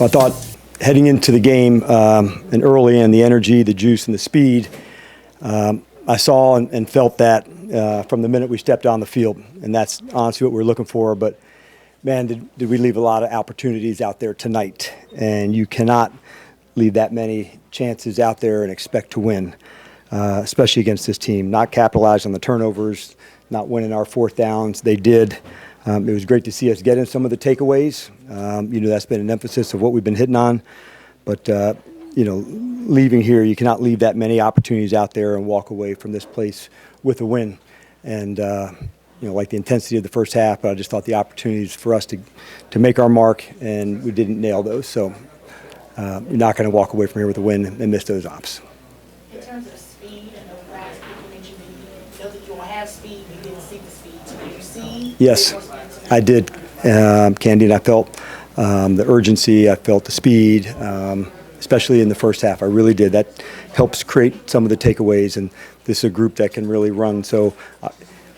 I thought heading into the game and early in, the energy, the juice, and the speed, I saw and felt that from the minute we stepped on the field. And that's honestly what we're looking for. But, man, did we leave a lot of opportunities out there tonight. And you cannot leave that many chances out there and expect to win, especially against this team. Not capitalizing on the turnovers, not winning our fourth downs. They did. It was great to see us getting some of the takeaways. That's been an emphasis of what we've been hitting on. But, leaving here, you cannot leave that many opportunities out there and walk away from this place with a win. And, like the intensity of the first half, but I just thought the opportunities for us to make our mark, and we didn't nail those. So you're not going to walk away from here with a win and miss those ops. In terms of speed, and those guys people mentioned that you know that you don't have speed, you didn't see the speed. Did you see? Yes, I did, Candy, and I felt the urgency. I felt the speed, especially in the first half. I really did. That helps create some of the takeaways, and this is a group that can really run. So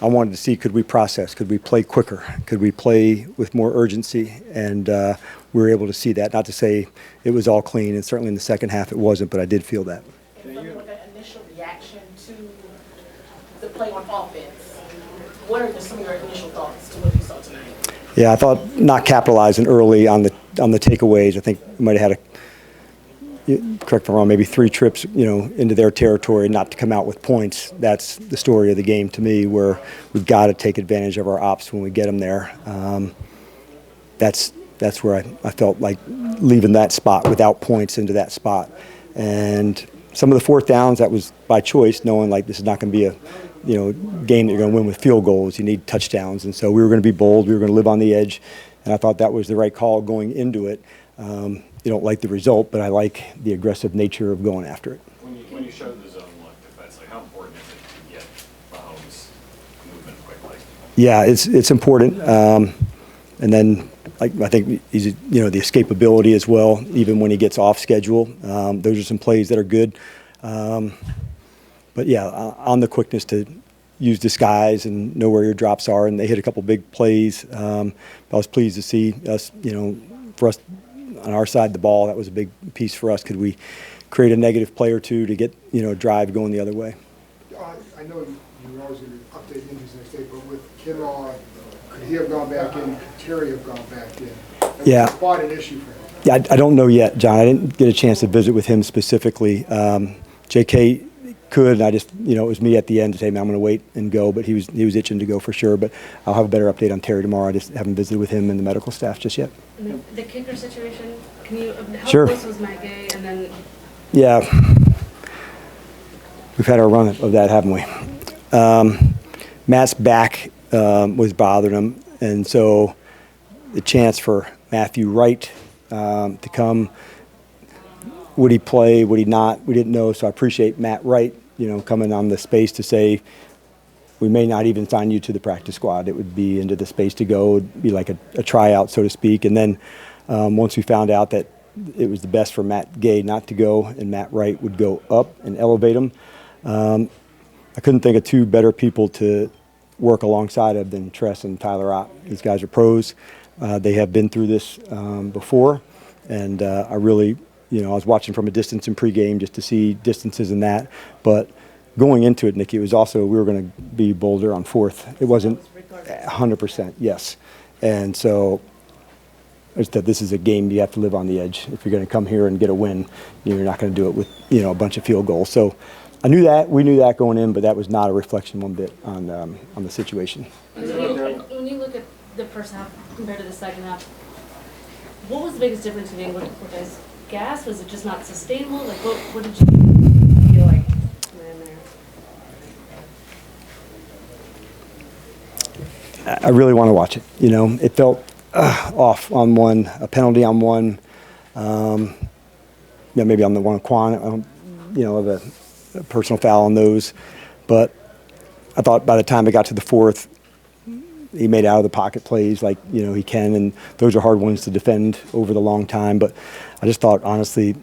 I wanted to see, could we process? Could we play quicker? Could we play with more urgency? And we were able to see that. Not to say it was all clean, and certainly in the second half it wasn't, but I did feel that. And from like an initial reaction to the play on offense, what are some of your initial thoughts to what you saw tonight? Yeah, I thought not capitalizing early on the takeaways. I think we might have had correct me if I'm wrong, maybe 3 trips, into their territory, not to come out with points. That's the story of the game to me, where we've got to take advantage of our ops when we get them there. That's where I felt like leaving that spot without points into that spot. And some of the fourth downs, that was by choice, knowing like this is not going to be a game that you're going to win with field goals. You need touchdowns. And so we were going to be bold. We were going to live on the edge. And I thought that was the right call going into it. You don't like the result, but I like the aggressive nature of going after it. When you showed the zone look defensively, how important is it to get Mahomes moving quickly? Yeah, it's important. And then I think he's the escapability as well, even when he gets off schedule. Those are some plays that are good. But yeah, on the quickness to use disguise and know where your drops are, and they hit a couple big plays. I was pleased to see us, for us on our side of the ball, that was a big piece for us. Could we create a negative play or two to get, a drive going the other way? I know you're always going to update injuries next day, but with Quinn on, could he have gone back in? Could Terry have gone back in? Yeah. It's quite an issue for him. Yeah, I don't know yet, John. I didn't get a chance to visit with him specifically. J.K. could, and I just, it was me at the end to say, man, I'm going to wait and go, but he was itching to go for sure. But I'll have a better update on Terry tomorrow. I just haven't visited with him and the medical staff just yet. And the kicker situation, can you, how Sure. close was Matt Gay, and then? Yeah, we've had our run of that, haven't we? Matt's back was bothering him, and so the chance for Matthew Wright to come, would he play, would he not? We didn't know, so I appreciate Matt Wright, coming on the space to say, we may not even sign you to the practice squad. It would be into the space to go. It would be like a tryout, so to speak. And then once we found out that it was the best for Matt Gay not to go and Matt Wright would go up and elevate him, I couldn't think of 2 better people to work alongside of than Tress and Tyler Ott. These guys are pros. They have been through this before. And I really, I was watching from a distance in pregame just to see distances in that. But going into it, Nikki, it was also, we were going to be bolder on fourth. It wasn't 100%, yes. And so this is a game you have to live on the edge. If you're going to come here and get a win, you're not going to do it with, a bunch of field goals. So I knew that, we knew that going in, but that was not a reflection one bit on the situation. When you look at the first half compared to the second half, what was the biggest difference between what guys gas? Was it just not sustainable? Like, what did you feel like? I really want to watch it. It felt off on one, a penalty on one, maybe on the one Quan, of a personal foul on those. But I thought by the time it got to the fourth, he made out of the pocket plays like, he can, and those are hard ones to defend over the long time. But I just thought, honestly,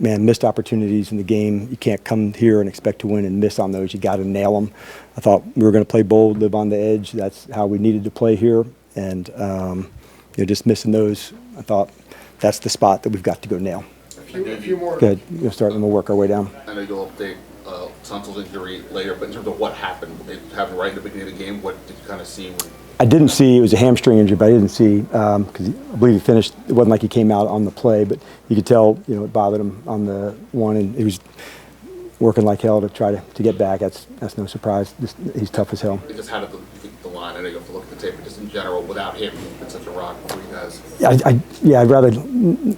man, missed opportunities in the game. You can't come here and expect to win and miss on those. You got to nail them. I thought we were going to play bold, live on the edge. That's how we needed to play here. And, just missing those, I thought that's the spot that we've got to go nail. A few more. Go ahead, you'll start and we'll work our way down. I know you'll update Tunsil's injury later, but in terms of what happened, it happened right at the beginning of the game. What did you kind of see? I didn't see, it was a hamstring injury, but I didn't see, because I believe he finished, it wasn't like he came out on the play, but you could tell, it bothered him on the one, and he was working like hell to try to get back. That's no surprise. He's tough as hell. Just how did the line, I know you have to look at the tape, but just in general, without him, it's such a rock for you guys. I'd rather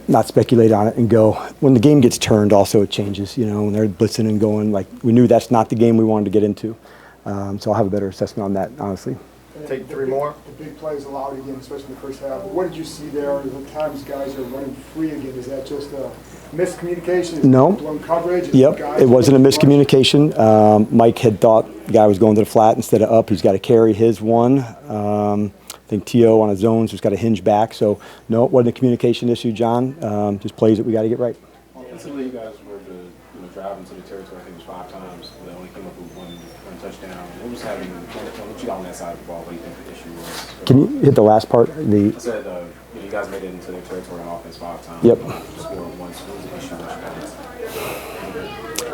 not speculate on it and go. When the game gets turned, also it changes, when they're blitzing and going, like we knew that's not the game we wanted to get into. So I'll have a better assessment on that, honestly. Take three more. The big plays allowed again, especially in the first half. What did you see there? The times guys are running free again. Is that just a miscommunication? No. Blown coverage? Yep, it wasn't a miscommunication. Mike had thought the guy was going to the flat instead of up. He's got to carry his one. I think T.O. on his zones has got to hinge back. So, no, it wasn't a communication issue, John. Just plays that we got to get right. Offensively, you guys were to drive into the territory. I think it was 5 times. They only came up with one touchdown. What was having? What you got on that side of the ball? What do you think the issue was? Can you hit the last part? I said you guys made it into their territory on offense 5 times. Yep. Scored once. What was the issue with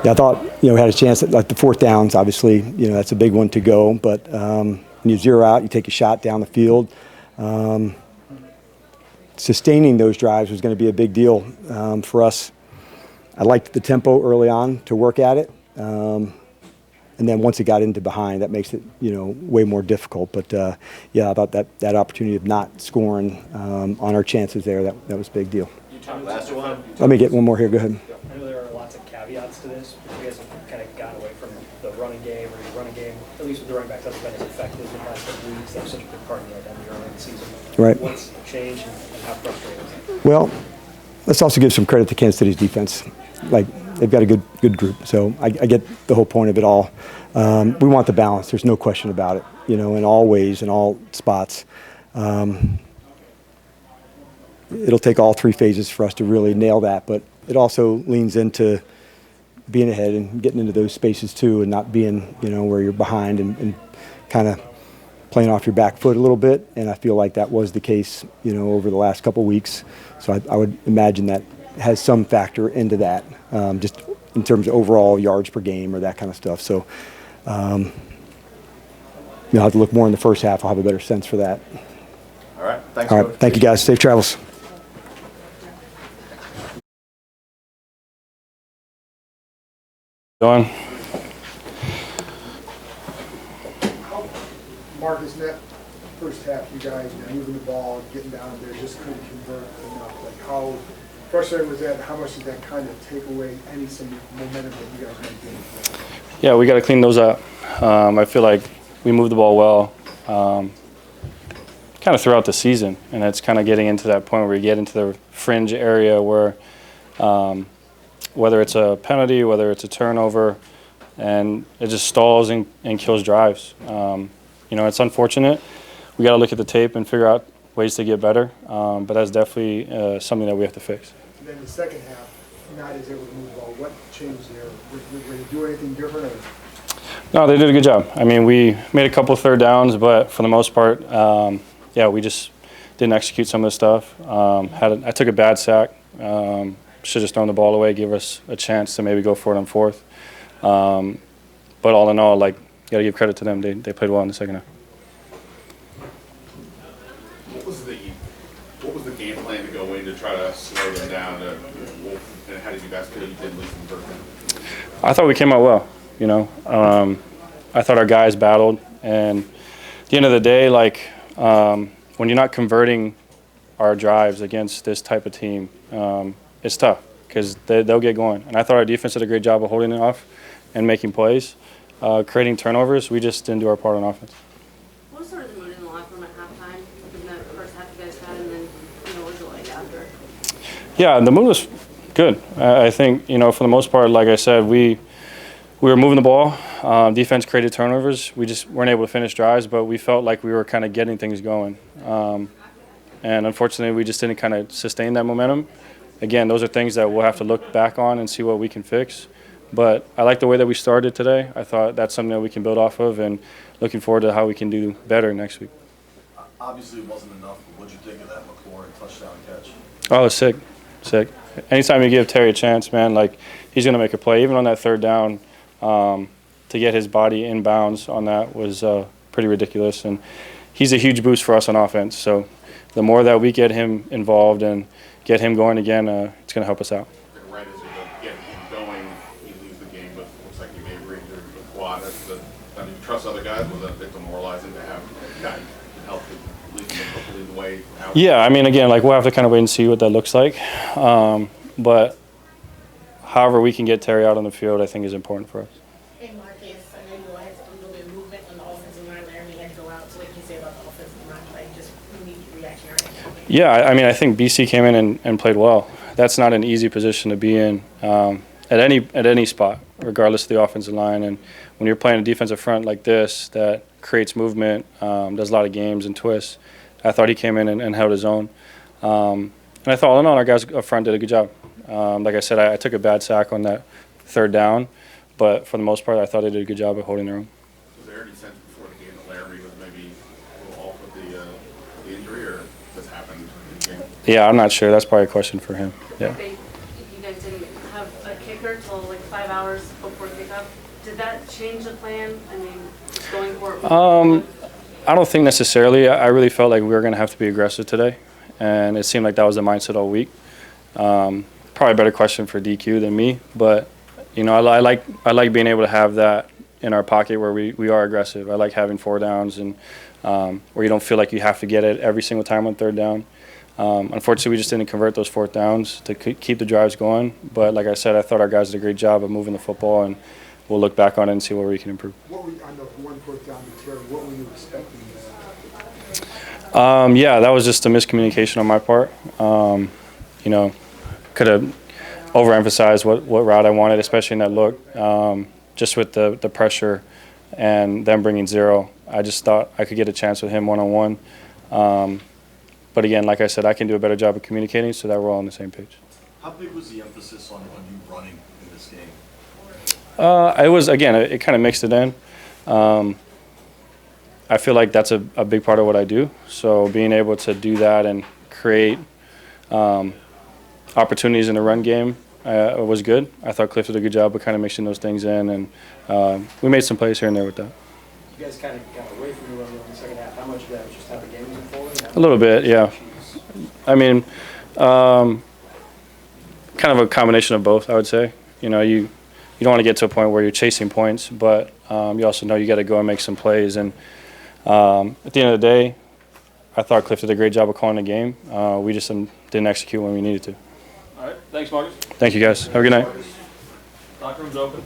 Yeah, I thought we had a chance at like the 4th downs. Obviously, that's a big one to go. But when you zero out, you take a shot down the field. Sustaining those drives was going to be a big deal for us. I liked the tempo early on to work at it. And then once it got into behind, that makes it, way more difficult. But, I thought that opportunity of not scoring on our chances there, that was a big deal. Last one. Let me get one more here. Go ahead. I know there are lots of caveats to this, but you guys have kind of gotten away from the running game, or your running game, at least with the running backs, hasn't been as effective in the past couple weeks. That was such a big part of the identity early in the season. Right. What's changed and how frustrating is it? Well, let's also give some credit to Kansas City's defense. Like, they've got a good group. So I get the whole point of it all. We want the balance. There's no question about it, in all ways, in all spots. It'll take all 3 phases for us to really nail that, but it also leans into being ahead and getting into those spaces too, and not being, where you're behind and kind of playing off your back foot a little bit. And I feel like that was the case, over the last couple weeks. So I would imagine that has some factor into that, just in terms of overall yards per game or that kind of stuff. So I'll have to look more in the first half. I'll have a better sense for that. All right. Thanks, All right. Coach. Thank you, guys. Safe travels. Going. Marcus, that first half, you guys moving the ball, getting down there, just couldn't convert enough. Like, how frustrating was that? How much did that kind of take away some momentum that you guys might gain? Yeah, we got to clean those up. I feel like we moved the ball well kind of throughout the season, and it's kind of getting into that point where we get into the fringe area where whether it's a penalty, whether it's a turnover, and it just stalls and kills drives. It's unfortunate. We got to look at the tape and figure out ways to get better, but that's definitely something that we have to fix. And then the second half, not as able to move the ball. What changed there? Were they doing anything different? Or? No, they did a good job. I mean, we made a couple of 3rd downs, but for the most part, we just didn't execute some of the stuff. I took a bad sack. Should have thrown the ball away, give us a chance to maybe go for it on 4th. But all in all, you got to give credit to them. They played well in the second half. What was the game plan to go in to try to slow them down? And how did you guys feel you did lose some first? I thought we came out well. I thought our guys battled, and at the end of the day, when you're not converting our drives against this type of team, it's tough because they'll get going. And I thought our defense did a great job of holding it off and making plays, creating turnovers. We just didn't do our part on offense. What was sort of the mood in the locker room at halftime in the first half you guys had, and then, what was it like after? Yeah, the mood was good. I think, for the most part, like I said, we were moving the ball. Defense created turnovers. We just weren't able to finish drives, but we felt like we were kind of getting things going. And unfortunately, we just didn't kind of sustain that momentum. Again, those are things that we'll have to look back on and see what we can fix. But I like the way that we started today. I thought that's something that we can build off of, and looking forward to how we can do better next week. Obviously, it wasn't enough, but what'd you think of that McLaurin touchdown catch? Oh, sick. Anytime you give Terry a chance, man, like he's gonna make a play. Even on that third down, to get his body in bounds on that was pretty ridiculous. And he's a huge boost for us on offense. So the more that we get him involved and get him going again, it's gonna help us out. Right as you get him going, you lose the game, but it looks like you may have re-injured the quad. I mean, you trust other guys. Was that a bit demoralizing to have a guy to help lead the way out? Yeah, I mean, again, like we'll have to kind of wait and see what that looks like. But however we can get Terry out on the field, I think is important for us. Hey Marcus, I know you all had a little bit of movement on the offensive line. Laramie had to go out. So what can you say about the offensive line play? Just immediate reaction right now. Yeah, I mean, I think BC came in and played well. That's not an easy position to be in at any spot, regardless of the offensive line. And when you're playing a defensive front like this that creates movement, does a lot of games and twists, I thought he came in and held his own. And I thought all in all, our guys up front did a good job. Like I said, I took a bad sack on that third down, but for the most part, I thought they did a good job of holding their own. Was there any sense before the game that Laramie was maybe a little off with the injury, or this happened in the game? Yeah, I'm not sure. That's probably a question for him. Yeah. You guys didn't have a kicker till like 5 hours before kickoff. Did that change the plan? I mean, going for it? I don't think necessarily. I really felt like we were going to have to be aggressive today, and it seemed like that was the mindset all week. Probably a better question for DQ than me, but you know, I like being able to have that in our pocket where we are aggressive. I like having 4 downs and where you don't feel like you have to get it every single time on third down. Unfortunately, we just didn't convert those 4th downs to keep the drives going. But like I said, I thought our guys did a great job of moving the football, and we'll look back on it and see where we can improve. What were, on the 1/4 down to Terry, what were you expecting? Yeah, that was just a miscommunication on my part. You know, could have overemphasized what route I wanted, especially in that look. Just with the pressure and them bringing 0, I just thought I could get a chance with him one-on-one. But again, like I said, I can do a better job of communicating so that we're all on the same page. How big was the emphasis on you running in this game? It was, again, it kind of mixed it in. I feel like that's a big part of what I do. So being able to do that and create opportunities in the run game was good. I thought Cliff did a good job of kind of mixing those things in, and we made some plays here and there with that. You guys kind of got away from the run in the second half. How much of that was just how the game was unfolding? A little bit, yeah. I mean, kind of a combination of both, I would say. You know, you don't want to get to a point where you're chasing points, but you also know you got to go and make some plays. And at the end of the day, I thought Cliff did a great job of calling the game. We just didn't execute when we needed to. All right, thanks, Marcus. Thank you, guys. Have a good night. Locker room's open.